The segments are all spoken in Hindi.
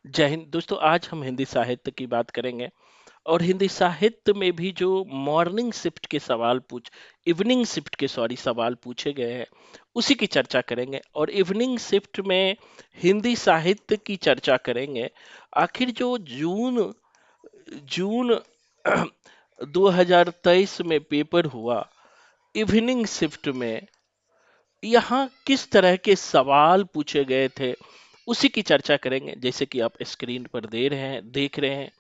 जय हिंद दोस्तों। आज हम हिंदी साहित्य की बात करेंगे और हिंदी साहित्य में भी जो मॉर्निंग शिफ्ट के सवाल पूछ इवनिंग शिफ्ट के सवाल पूछे गए हैं उसी की चर्चा करेंगे। और इवनिंग शिफ्ट में हिंदी साहित्य की चर्चा करेंगे। आखिर जो जून जून 2023 में पेपर हुआ इवनिंग शिफ्ट में, यहाँ किस तरह के सवाल पूछे गए थे उसी की चर्चा करेंगे। जैसे कि आप स्क्रीन पर देख रहे हैं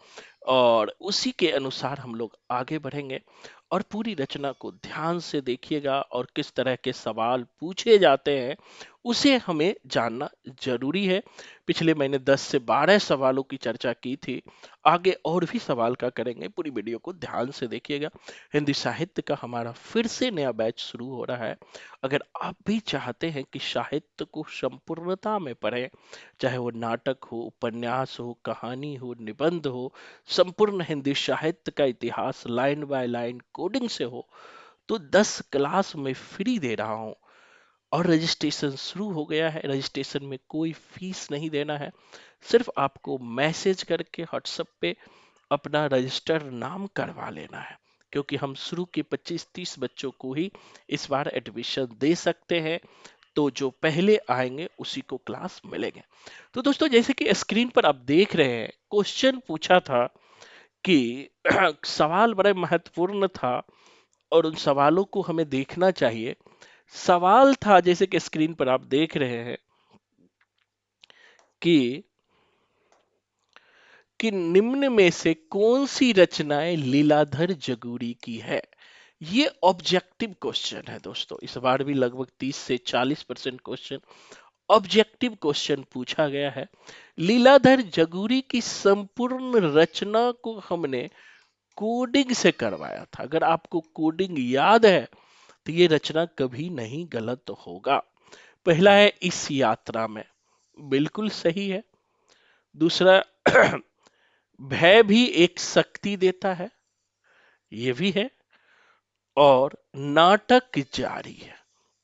और उसी के अनुसार हम लोग आगे बढ़ेंगे। और पूरी रचना को ध्यान से देखिएगा और किस तरह के सवाल पूछे जाते हैं उसे हमें जानना जरूरी है। पिछले महीने 10 से 12 सवालों की चर्चा की थी। आगे और भी सवाल का करेंगे। पूरी वीडियो को ध्यान से देखिएगा। हिंदी साहित्य का हमारा फिर से नया बैच शुरू हो रहा है। अगर आप भी चाहते हैं कि साहित्य को संपूर्णता में पढ़ें, चाहे वो नाटक हो, उपन्यास हो, कहानी हो, निबंध हो, संपूर्ण हिंदी साहित्य का इतिहास लाइन बाय लाइन कोडिंग से हो, तो 10 क्लास में फ्री दे रहा हूं। और रजिस्ट्रेशन शुरू हो गया है। रजिस्ट्रेशन में कोई फीस नहीं देना है। सिर्फ आपको मैसेज करके व्हाट्सएप पे अपना रजिस्टर नाम करवा लेना है, क्योंकि हम शुरू के 25-30 बच्चों को ही इस बार एडमिशन दे सकते हैं। तो जो पहले आएंगे उसी को क्लास मिलेंगे। तो दोस्तों, जैसे कि स्क्रीन पर आप देख रहे हैं, क्वेश्चन पूछा था कि सवाल बड़ा महत्वपूर्ण था और उन सवालों को हमें देखना चाहिए। सवाल था, जैसे कि स्क्रीन पर आप देख रहे हैं, कि निम्न में से कौन सी रचनाएं लीलाधर जगूरी की है। ये ऑब्जेक्टिव क्वेश्चन है दोस्तों। इस बार भी लगभग 30 से 40% क्वेश्चन ऑब्जेक्टिव क्वेश्चन पूछा गया है। लीलाधर जगूरी की संपूर्ण रचना को हमने कोडिंग से करवाया था। अगर आपको कोडिंग याद है तो ये रचना कभी नहीं गलत होगा। पहला है इस यात्रा में, बिल्कुल सही है। दूसरा, भय भी एक शक्ति देता है, ये भी है। और नाटक जारी है।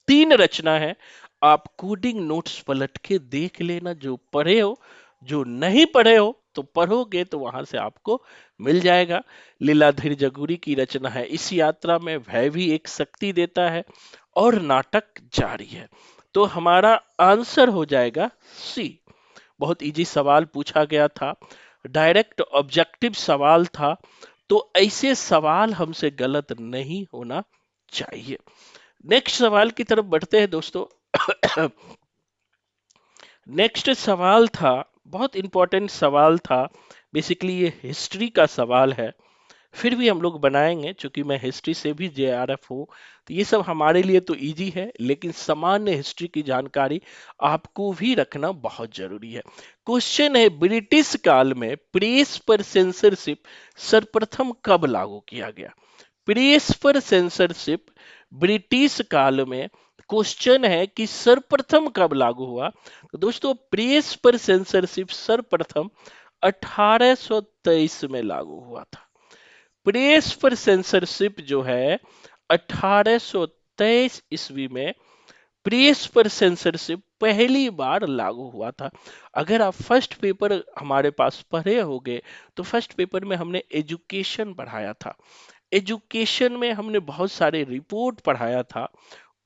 3 रचना है। आप कोडिंग नोट्स पलट के देख लेना, जो पढ़े हो। जो नहीं पढ़े हो तो पढ़ोगे तो वहां से आपको मिल जाएगा। लीलाधर जगूरी की रचना है इस यात्रा में, भय भी एक शक्ति देता है और नाटक जारी है। तो हमारा आंसर हो जाएगा सी। बहुत इजी सवाल पूछा गया था, डायरेक्ट ऑब्जेक्टिव सवाल था। तो ऐसे सवाल हमसे गलत नहीं होना चाहिए। नेक्स्ट सवाल की तरफ बढ़ते हैं दोस्तों। नेक्स्ट सवाल था, बहुत इंपॉर्टेंट सवाल था। बेसिकली ये हिस्ट्री का सवाल है, फिर भी हम लोग बनाएंगे क्योंकि मैं हिस्ट्री से भी जेआरएफ हूँ। तो ये सब हमारे लिए तो इजी है, लेकिन सामान्य हिस्ट्री की जानकारी आपको भी रखना बहुत जरूरी है। क्वेश्चन है, ब्रिटिश काल में प्रेस पर सेंसरशिप सर्वप्रथम कब लागू किया गया। प्रेस पर सेंसरशिप ब्रिटिश काल में क्वेश्चन है कि सर्वप्रथम कब लागू हुआ। तो दोस्तों, प्रेस पर सेंसरशिप सर्वप्रथम 1823 में लागू हुआ था। प्रेस पर सेंसरशिप जो है 1823 ईस्वी में प्रेस पर सेंसरशिप पहली बार लागू हुआ था। अगर आप फर्स्ट पेपर हमारे पास पढ़े होंगे तो फर्स्ट पेपर में हमने एजुकेशन पढ़ाया था। एजुकेशन में हमने बहुत सारे रिपोर्ट पढ़ाया था।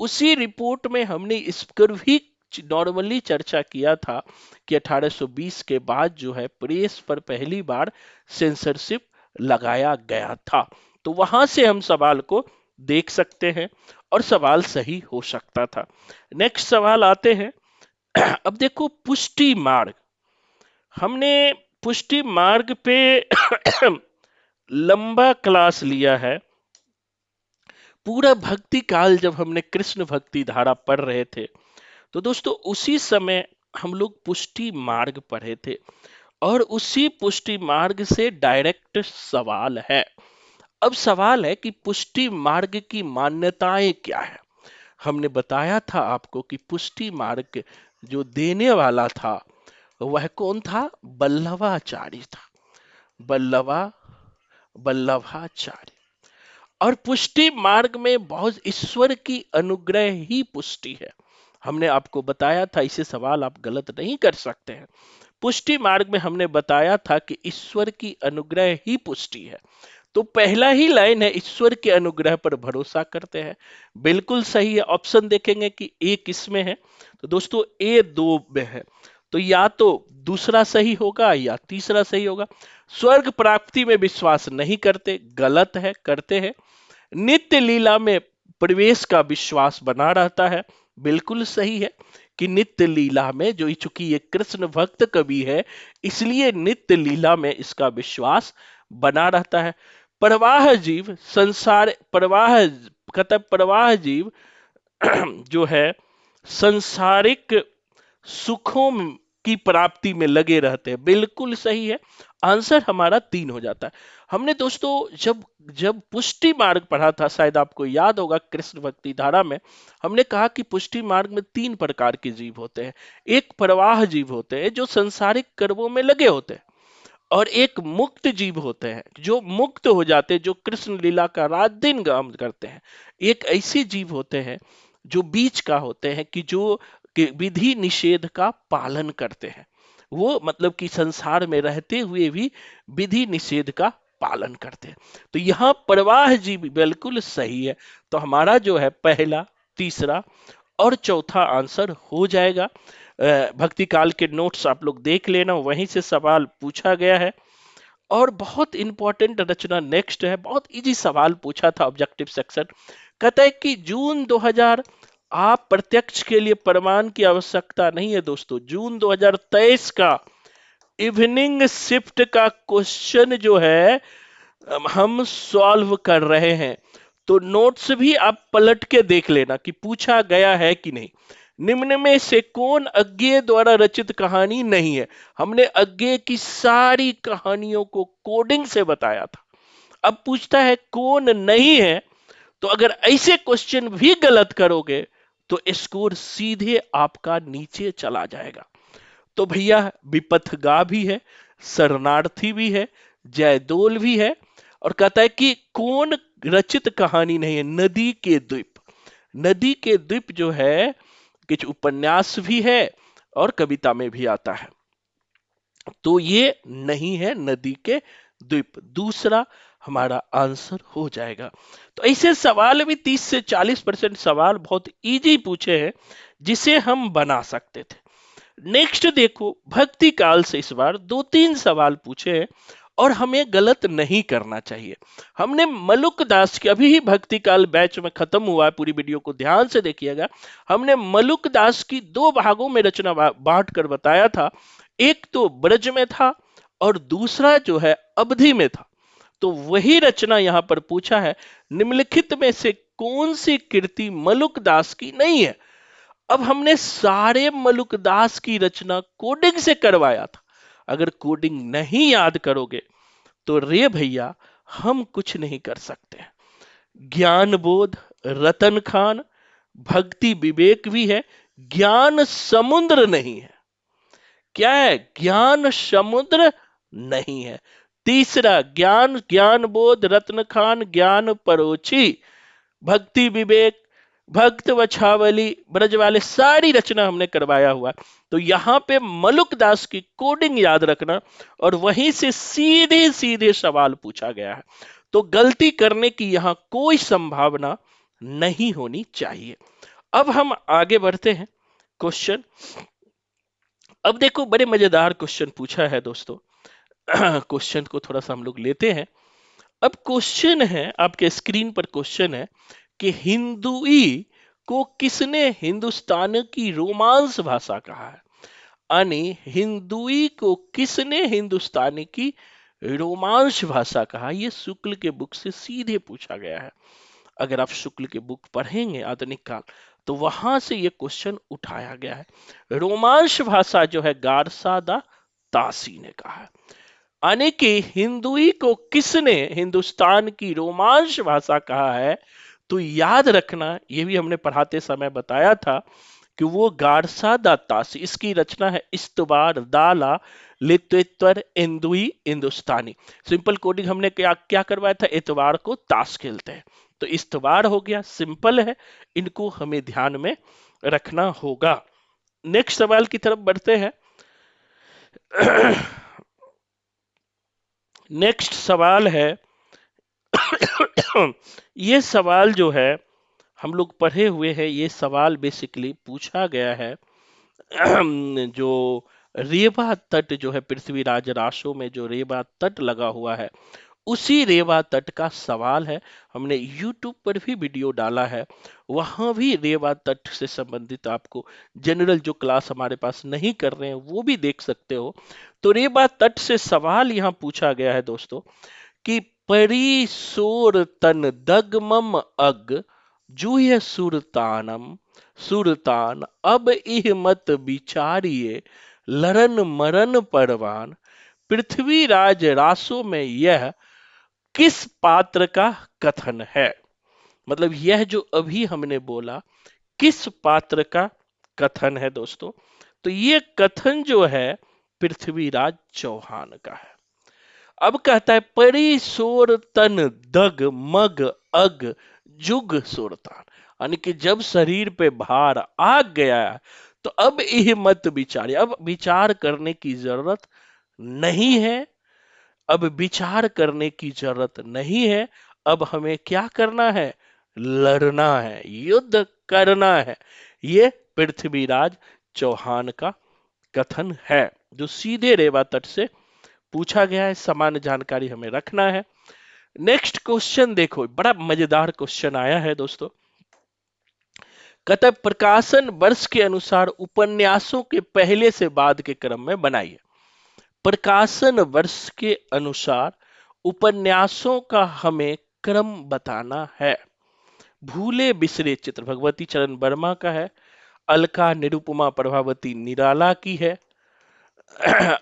उसी रिपोर्ट में हमने इस पर भी नॉर्मली चर्चा किया था कि 1820 के बाद जो है प्रेस पर पहली बार सेंसरशिप लगाया गया था। तो वहां से हम सवाल को देख सकते हैं और सवाल सही हो सकता था। नेक्स्ट सवाल आते हैं। अब देखो, पुष्टि मार्ग। हमने पुष्टि मार्ग पे लंबा क्लास लिया है। पूरा भक्ति काल जब हमने कृष्ण भक्ति धारा पढ़ रहे थे तो दोस्तों उसी समय हम लोग पुष्टि मार्ग पढ़े थे। और उसी पुष्टि मार्ग से डायरेक्ट सवाल है। अब सवाल है कि पुष्टि मार्ग की मान्यताएं क्या है। हमने बताया था आपको कि पुष्टि मार्ग जो देने वाला था वह कौन था, बल्लभाचार्य था। बल्लभा बल्लभाचार्य। और पुष्टि मार्ग में बहुत ईश्वर की अनुग्रह ही पुष्टि है। हमने आपको बताया था, इसे सवाल आप गलत नहीं कर सकते हैं। पुष्टि मार्ग में हमने बताया था कि ईश्वर की अनुग्रह ही पुष्टि है। तो पहला ही लाइन है, ईश्वर के अनुग्रह पर भरोसा करते हैं। बिल्कुल सही है। ऑप्शन देखेंगे कि ए किस में है, तो दोस्तों ए 2 में है। तो या तो दूसरा सही होगा या तीसरा सही होगा। स्वर्ग प्राप्ति में विश्वास नहीं करते, गलत है, करते हैं। नित्य लीला में प्रवेश का विश्वास बना रहता है, बिल्कुल सही है कि नित्य लीला में, जो चूंकि ये कृष्ण भक्त कवि है इसलिए नित्य लीला में इसका विश्वास बना रहता है। प्रवाह जीव संसार, प्रवाह कहता है प्रवाह जीव जो है संसारिक सुखों की प्राप्ति में लगे रहते हैं, बिल्कुल सही है। आंसर हमारा 3 हो जाता है। हमने दोस्तों जब जब पुष्टि मार्ग पढ़ा था, शायद आपको याद होगा, कृष्ण भक्ति धारा में हमने कहा कि पुष्टि मार्ग में 3 प्रकार के जीव होते हैं। एक प्रवाह जीव होते हैं जो संसारिक कर्मों में लगे होते हैं, और एक मुक्त जीव होते हैं जो मुक्त हो जाते हैं, जो कृष्ण लीला का रात दिन गान करते हैं। एक ऐसे जीव होते हैं जो बीच का होते हैं कि जो कि विधि निषेध का पालन करते हैं। वो मतलब कि संसार में रहते हुए भी विधि निषेध का पालन करते हैं। तो यहाँ प्रवाह जीव बिल्कुल सही है। तो हमारा जो है पहला, तीसरा और चौथा आंसर हो जाएगा। भक्ति काल के नोट्स आप लोग देख लेना, वहीं से सवाल पूछा गया है। और बहुत इंपॉर्टेंट रचना नेक्स्ट है, बहुत इजी सवाल पूछा था ऑब्जेक्टिव सेक्शन। कहता है कि जून 2000, आप प्रत्यक्ष के लिए प्रमाण की आवश्यकता नहीं है दोस्तों, जून 2023 का इवनिंग शिफ्ट का क्वेश्चन जो है हम सॉल्व कर रहे हैं। तो नोट्स भी आप पलट के देख लेना कि पूछा गया है कि नहीं। निम्न में से कौन अज्ञेय द्वारा रचित कहानी नहीं है? हमने अज्ञेय की सारी कहानियों को कोडिंग से बताया था। अब पूछता है कौन नहीं है, तो अगर ऐसे क्वेश्चन भी गलत करोगे तो स्कोर सीधे आपका नीचे चला जाएगा। तो भैया विपथगा भी है, शरणार्थी भी है, जयदोल भी है, और कहता है कि कौन रचित कहानी नहीं है? नदी के द्वीप। नदी के द्वीप जो है कुछ उपन्यास भी है और कविता में भी आता है। तो ये नहीं है नदी के द्वीप, दूसरा हमारा आंसर हो जाएगा। तो ऐसे सवाल भी 30 से 40% सवाल बहुत इजी पूछे हैं जिसे हम बना सकते थे। नेक्स्ट देखो, भक्ति काल से इस बार 2-3 सवाल पूछे हैं और हमें गलत नहीं करना चाहिए। हमने मलुक दास की, अभी ही भक्ति काल बैच में खत्म हुआ है, पूरी वीडियो को ध्यान से देखिएगा। हमने मलुक दास की 2 भागों में रचना बांट कर बताया था। एक तो ब्रज में था और दूसरा जो है अवधि में था। तो वही रचना यहां पर पूछा है, निम्नलिखित में से कौन सी कृति मलुक दास की नहीं है? अब हमने सारे मलुक दास की रचना कोडिंग से करवाया था। अगर कोडिंग नहीं याद करोगे तो रे भैया हम कुछ नहीं कर सकते। ज्ञान बोध, रतन खान, भक्ति विवेक भी है, ज्ञान समुद्र नहीं है। क्या है? ज्ञान समुद्र नहीं है। तीसरा ज्ञान, ज्ञान बोध, रत्न खान, ज्ञान परोची, भक्ति विवेक, भक्त वछावली, ब्रज वाले, सारी रचना हमने करवाया हुआ। तो यहां पे मलुक दास की कोडिंग याद रखना और वहीं से सीधे सीधे सवाल पूछा गया है। तो गलती करने की यहां कोई संभावना नहीं होनी चाहिए। अब हम आगे बढ़ते हैं क्वेश्चन। अब देखो बड़े मजेदार क्वेश्चन पूछा है दोस्तों। क्वेश्चन को थोड़ा सा हम लोग लेते हैं। अब क्वेश्चन है, आपके स्क्रीन पर क्वेश्चन है कि हिंदुई को किसने हिंदुस्तान की रोमांस भाषा कहा है? यानी हिंदुई को किसने हिंदुस्तानी की रोमांस भाषा कहा? यह शुक्ल के बुक से सीधे पूछा गया है। अगर आप शुक्ल के बुक पढ़ेंगे आधुनिक काल तो वहां से यह क्वेश्चन उठाया गया है। रोमांस भाषा जो है गारसा दा तासी ने कहा है। यानी कि हिंदुई को किसने हिंदुस्तान की रोमांस भाषा कहा है? तो याद रखना, ये भी हमने पढ़ाते समय बताया था कि वो गारसा दा तासी, इसकी रचना है इस्तबार दाला लित्वेत्वर इंदुई हिंदुस्तानी। सिंपल कोडिंग हमने क्या क्या करवाया था? इतवार को ताश खेलते हैं, तो इस्तवार हो गया, सिंपल है, इनको हमें ध्यान में रखना होगा। नेक्स्ट सवाल की तरफ बढ़ते हैं। नेक्स्ट सवाल है। ये सवाल जो है हम लोग पढ़े हुए हैं, ये सवाल बेसिकली पूछा गया है जो रेवा तट जो है पृथ्वीराज रासो में जो रेवा तट लगा हुआ है, उसी रेवा तट का सवाल है। हमने YouTube पर भी वीडियो डाला है, वहां भी रेवा तट से संबंधित आपको जनरल जो क्लास हमारे पास नहीं कर रहे हैं वो भी देख सकते हो। तो रेवा तट से सवाल यहाँ पूछा गया है दोस्तों कि परी सोर तन दगमम अग जूय सुरतानम सुरतान अब इह मत बिचारिये लरन मरन परवान, पृथ्वीराज रासो में यह किस पात्र का कथन है। मतलब यह जो अभी हमने बोला किस पात्र का कथन है दोस्तों। तो ये कथन जो है पृथ्वीराज चौहान का है। अब कहता है परी सोर तन दग मग अग जुग सुरतान, यानी कि जब शरीर पे भार आ गया तो अब यह मत विचार, अब विचार करने की जरूरत नहीं है, अब विचार करने की जरूरत नहीं है। अब हमें क्या करना है, लड़ना है, युद्ध करना है। ये पृथ्वीराज चौहान का कथन है जो सीधे रेवा तट से पूछा गया है। सामान्य जानकारी हमें रखना है। नेक्स्ट क्वेश्चन देखो, बड़ा मजेदार क्वेश्चन आया है दोस्तों। कहता है प्रकाशन वर्ष के अनुसार उपन्यासों के पहले से बाद के क्रम में बनाइए। प्रकाशन वर्ष के अनुसार उपन्यासों का हमें क्रम बताना है। भूले बिसरे चित्र भगवती चरण वर्मा का है, अलका निरुपमा प्रभावती निराला की है।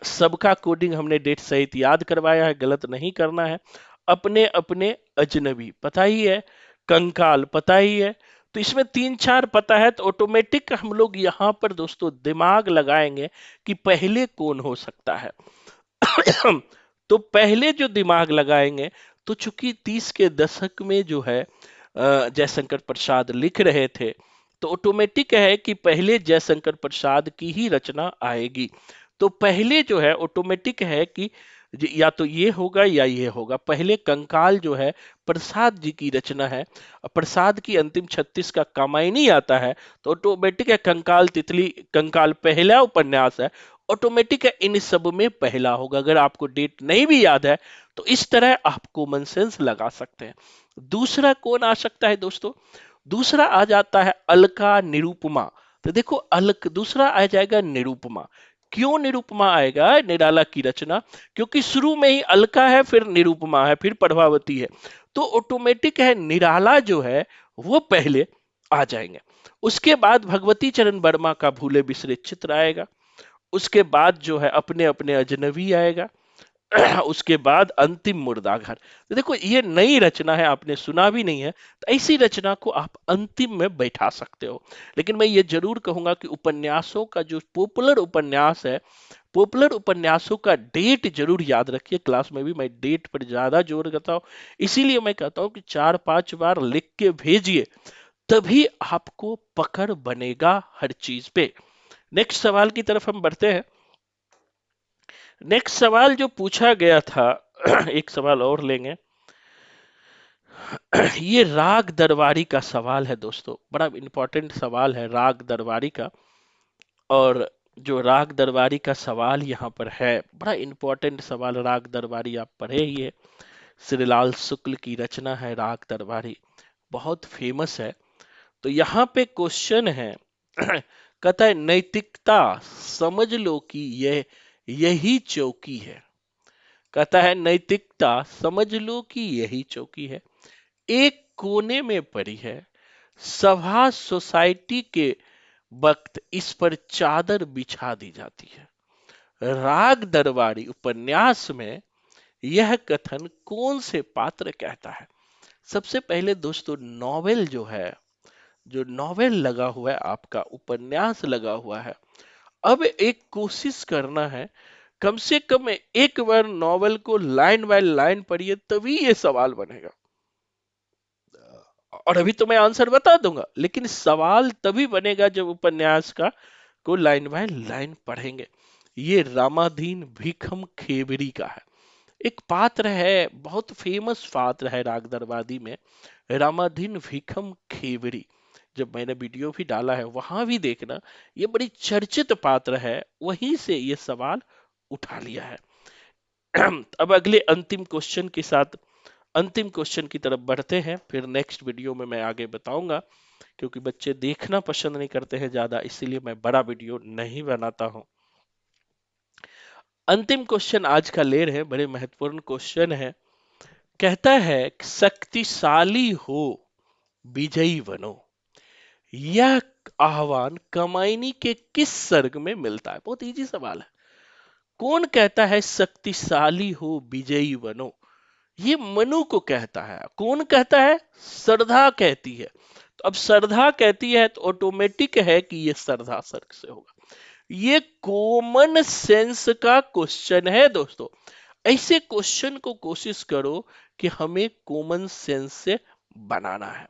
सबका कोडिंग हमने डेट सहित याद करवाया है, गलत नहीं करना है। अपने अपने अजनबी पता ही है, कंकाल पता ही है। तो इसमें 3-4 पता है तो ऑटोमेटिक हम लोग यहाँ पर दोस्तों दिमाग लगाएंगे कि पहले कौन हो सकता है। तो पहले जो दिमाग लगाएंगे, तो चूंकि 30 के दशक में जो है जयशंकर प्रसाद लिख रहे थे, तो ऑटोमेटिक है कि पहले जयशंकर प्रसाद की ही रचना आएगी। तो पहले जो है ऑटोमेटिक है कि या तो ये होगा या ये होगा। पहले कंकाल जो है प्रसाद जी की रचना है, प्रसाद की अंतिम 36 का कामायनी आता है, तो ऑटोमेटिक है कंकाल तितली, कंकाल पहला उपन्यास है, ऑटोमेटिक है इन सब में पहला होगा। अगर आपको डेट नहीं भी याद है तो इस तरह आप कॉमन सेंस लगा सकते हैं। दूसरा कौन आ सकता है दोस्तों, दूसरा आ जाता है अलका निरुपमा। तो देखो अलक दूसरा आ जाएगा निरुपमा। क्यों निरुपमा आएगा, निराला की रचना, क्योंकि शुरू में ही अलका है, फिर निरुपमा है, फिर प्रभावती है, तो ऑटोमेटिक है निराला जो है वो पहले आ जाएंगे। उसके बाद भगवती चरण वर्मा का भूले बिसरे चित्र आएगा। उसके बाद जो है अपने अपने अजनबी आएगा। उसके बाद अंतिम मुर्दाघर। तो देखो ये नई रचना है, आपने सुना भी नहीं है, तो ऐसी रचना को आप अंतिम में बैठा सकते हो। लेकिन मैं ये जरूर कहूंगा कि उपन्यासों का जो पॉपुलर उपन्यास है, पॉपुलर उपन्यासों का डेट जरूर याद रखिए। क्लास में भी मैं डेट पर ज्यादा जोर देता हूं, इसीलिए मैं कहता हूं कि 4-5 बार लिख के भेजिए, तभी आपको पकड़ बनेगा हर चीज पे। नेक्स्ट सवाल की तरफ हम बढ़ते हैं। नेक्स्ट सवाल जो पूछा गया था, एक सवाल और लेंगे। ये राग दरबारी का सवाल है दोस्तों, बड़ा इंपॉर्टेंट सवाल है राग दरबारी का। और जो राग दरबारी का सवाल यहाँ पर है, बड़ा इंपॉर्टेंट सवाल, राग दरबारी आप पढ़े ही है, श्रीलाल शुक्ल की रचना है राग दरबारी, बहुत फेमस है। तो यहाँ पे क्वेश्चन है, कहता है नैतिकता समझ लो कि यही चौकी है। कहता है नैतिकता समझ लो कि यही चौकी है, एक कोने में पड़ी है, सभा सोसाइटी के वक्त इस पर चादर बिछा दी जाती है। राग दरबारी उपन्यास में यह कथन कौन से पात्र कहता है। सबसे पहले दोस्तों नॉवेल जो है, जो नॉवेल लगा हुआ है आपका, उपन्यास लगा हुआ है, अब एक कोशिश करना है, कम से कम एक बार नॉवेल को लाइन बाय लाइन पढ़िए, तभी ये सवाल बनेगा। और अभी तो मैं आंसर बता दूंगा, लेकिन सवाल तभी बनेगा जब उपन्यास का को लाइन बाय लाइन पढ़ेंगे। ये रामाधीन भीखम खेबरी का है। एक पात्र है, बहुत फेमस पात्र है राग दरबारी में, रामाधीन भीखम खेबरी। जब मैंने वीडियो भी डाला है वहां भी देखना, ये बड़ी चर्चित पात्र है, वहीं से ये सवाल उठा लिया है। अब अगले अंतिम क्वेश्चन के साथ अंतिम क्वेश्चन की तरफ बढ़ते हैं, फिर नेक्स्ट वीडियो में मैं आगे बताऊंगा, क्योंकि बच्चे देखना पसंद नहीं करते हैं ज्यादा, इसीलिए मैं बड़ा वीडियो नहीं बनाता हूं। अंतिम क्वेश्चन आज का ले रहे हैं, बड़े महत्वपूर्ण क्वेश्चन है। कहता है शक्तिशाली हो विजयी बनो, यह आह्वान कमाइनी के किस सर्ग में मिलता है? बहुत इजी सवाल है। कौन कहता है शक्तिशाली हो विजयी बनो? ये मनु को कहता है। कौन कहता है? श्रद्धा कहती है। तो अब श्रद्धा कहती है तो ऑटोमेटिक है कि ये श्रद्धा सर्ग से होगा। ये कॉमन सेंस का क्वेश्चन है दोस्तों। ऐसे क्वेश्चन को कोशिश करो कि हमें कॉमन सेंस से बनाना है।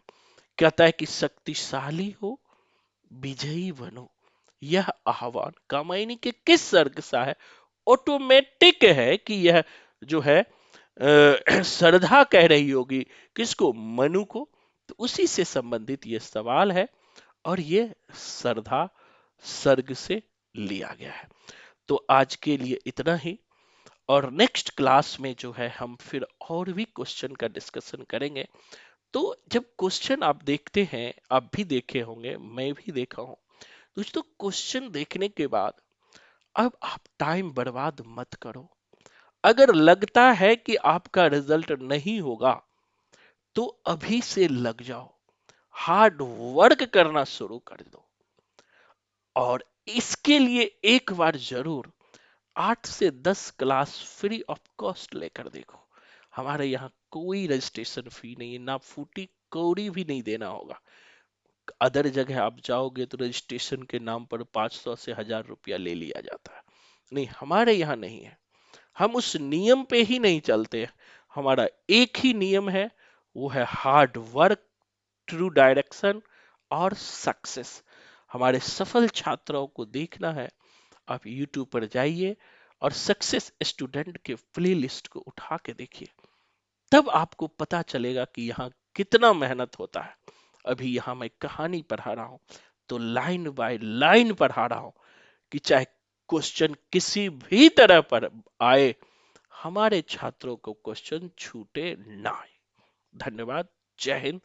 कहता है कि शक्तिशाली हो विजयी बनो, यह आह्वान कामायनी के किस सर्ग सा है? ऑटोमेटिक है कि यह जो है श्रद्धा कह रही होगी। किसको? मनु को। तो उसी से संबंधित ये सवाल है, और ये श्रद्धा सर्ग से लिया गया है। तो आज के लिए इतना ही, और नेक्स्ट क्लास में जो है हम फिर और भी क्वेश्चन का डिस्कशन करेंगे। तो जब क्वेश्चन आप देखते हैं, आप भी देखे होंगे, मैं भी देखा हूं दोस्तों, क्वेश्चन देखने के बाद अब आप टाइम बर्बाद मत करो। अगर लगता है कि आपका रिजल्ट नहीं होगा तो अभी से लग जाओ, हार्ड वर्क करना शुरू कर दो। और इसके लिए एक बार जरूर 8 से 10 क्लास फ्री ऑफ कॉस्ट लेकर देखो। हमारे यहाँ कोई रजिस्ट्रेशन फी नहीं है, ना फूटी कौड़ी भी नहीं देना होगा। अदर जगह आप जाओगे तो रजिस्ट्रेशन के नाम पर 500 से 1000 रुपया ले लिया जाता है। नहीं, हमारे यहाँ नहीं है। हम उस नियम पे ही नहीं चलते। हमारा एक ही नियम है, वो है हार्ड वर्क, ट्रू डायरेक्शन और सक्सेस। हमारे सफल छात्रों को देखना है, आप YouTube पर जाइए और सक्सेस स्टूडेंट के प्ले लिस्ट को उठा के देखिए। तब आपको पता चलेगा कि यहाँ कितना मेहनत होता है। अभी यहाँ मैं कहानी पढ़ा रहा हूँ तो लाइन बाय लाइन पढ़ा रहा हूँ, कि चाहे क्वेश्चन किसी भी तरह पर आए, हमारे छात्रों को क्वेश्चन छूटे ना। धन्यवाद। जय हिंद।